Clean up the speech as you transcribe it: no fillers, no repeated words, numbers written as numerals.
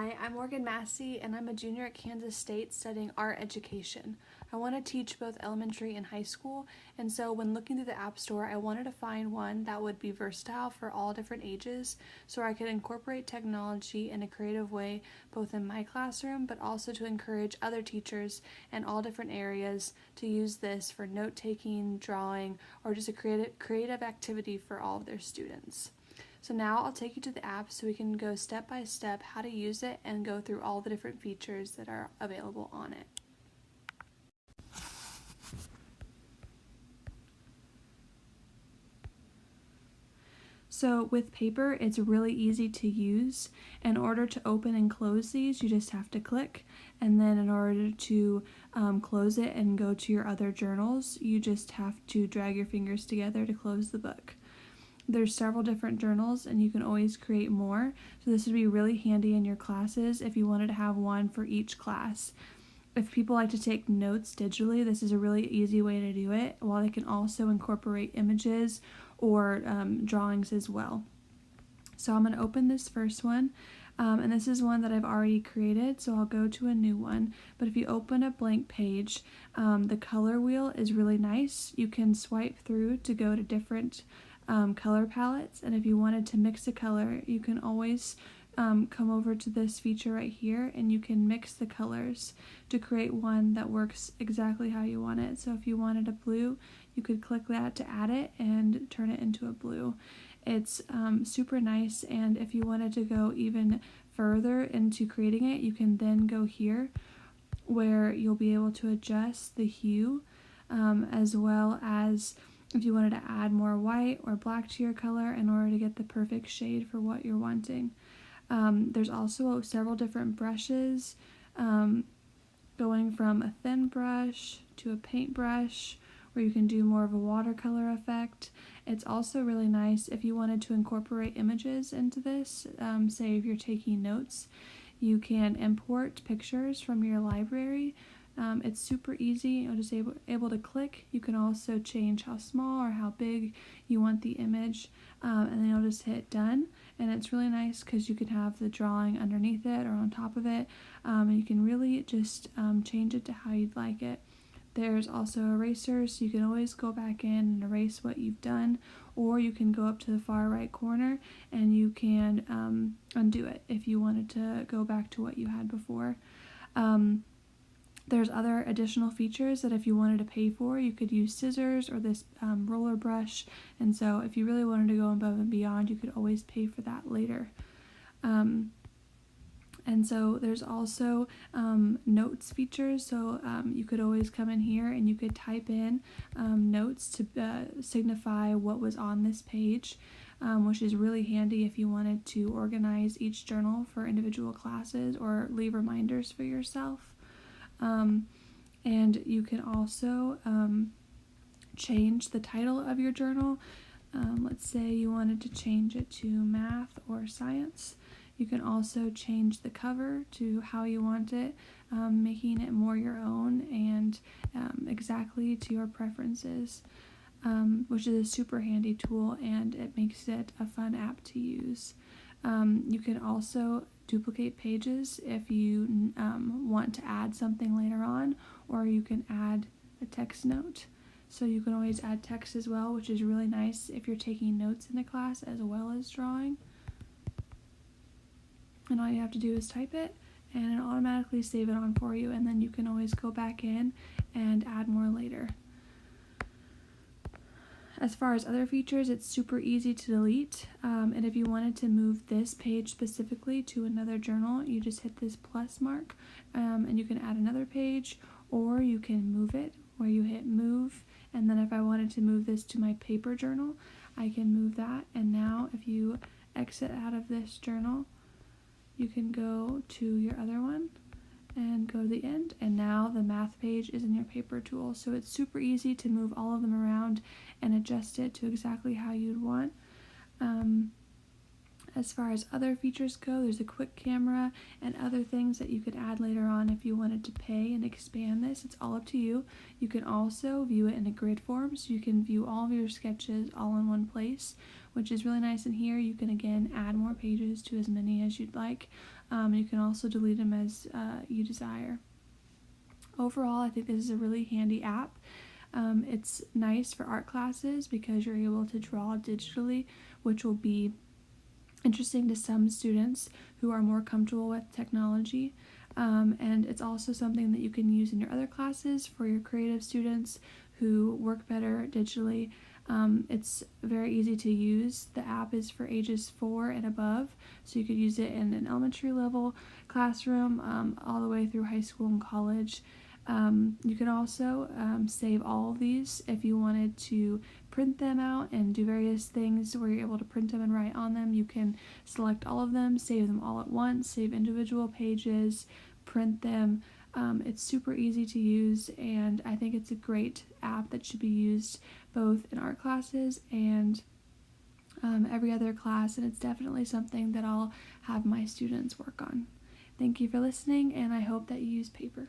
Hi, I'm Morgan Massey, and I'm a junior at Kansas State studying art education. I want to teach both elementary and high school, and so when looking through the App Store, I wanted to find one that would be versatile for all different ages, so I could incorporate technology in a creative way, both in my classroom, but also to encourage other teachers in all different areas to use this for note-taking, drawing, or just a creative activity for all of their students. So now I'll take you to the app so we can go step by step how to use it and go through all the different features that are available on it. So with Paper, it's really easy to use. In order to open and close these, you just have to click, and then in order to close it and go to your other journals, you just have to drag your fingers together to close the book. There's several different journals and you can always create more, so this would be really handy in your classes if you wanted to have one for each class. If people like to take notes digitally, this is a really easy way to do it, while they can also incorporate images or drawings as well. So I'm going to open this first one, and this is one that I've already created, so I'll go to a new one. But if you open a blank page, the color wheel is really nice. You can swipe through to go to different color palettes, and if you wanted to mix a color, you can always come over to this feature right here and you can mix the colors to create one that works exactly how you want it. So if you wanted a blue, you could click that to add it and turn it into a blue. It's super nice, and if you wanted to go even further into creating it, you can then go here where you'll be able to adjust the hue, as well as if you wanted to add more white or black to your color in order to get the perfect shade for what you're wanting. There's also several different brushes, going from a thin brush to a paintbrush, where you can do more of a watercolor effect. It's also really nice if you wanted to incorporate images into this. Say if you're taking notes, you can import pictures from your library. It's super easy. You're just able to click. You can also change how small or how big you want the image, and then you'll just hit done. And it's really nice because you can have the drawing underneath it or on top of it, and you can really just change it to how you'd like it. There's also erasers, so you can always go back in and erase what you've done, or you can go up to the far right corner and you can undo it if you wanted to go back to what you had before. There's other additional features that if you wanted to pay for, you could use scissors or this roller brush, and so if you really wanted to go above and beyond, you could always pay for that later. And so there's also notes features, so you could always come in here and you could type in notes to signify what was on this page, which is really handy if you wanted to organize each journal for individual classes or leave reminders for yourself. And you can also change the title of your journal. Let's say you wanted to change it to math or science. You can also change the cover to how you want it, making it more your own and exactly to your preferences, which is a super handy tool, and it makes it a fun app to use. You can also duplicate pages if you want to add something later on, or you can add a text note. So you can always add text as well, which is really nice if you're taking notes in a class as well as drawing. And all you have to do is type it and it'll automatically save it on for you, and then you can always go back in and add more later. As far as other features, it's super easy to delete, and if you wanted to move this page specifically to another journal, you just hit this plus mark, and you can add another page, or you can move it where you hit move, and then if I wanted to move this to my paper journal, I can move that. And now if you exit out of this journal, you can go to your other one and go to the end, and now the math page is in your paper tool. So it's super easy to move all of them around and adjust it to exactly how you'd want. As far as other features go, there's a quick camera and other things that you could add later on if you wanted to pay and expand this. It's all up to you. You can also view it in a grid form, so you can view all of your sketches all in one place, which is really nice. In here you can again add more pages to as many as you'd like. You can also delete them as you desire. Overall, I think this is a really handy app. It's nice for art classes because you're able to draw digitally, which will be interesting to some students who are more comfortable with technology. And it's also something that you can use in your other classes for your creative students who work better digitally. It's very easy to use. The app is for ages 4 and above, so you could use it in an elementary level classroom all the way through high school and college. You can also save all of these if you wanted to print them out and do various things where you're able to print them and write on them. You can select all of them, save them all at once, save individual pages, print them. It's super easy to use, and I think it's a great app that should be used both in art classes and every other class, and it's definitely something that I'll have my students work on. Thank you for listening, and I hope that you use paper.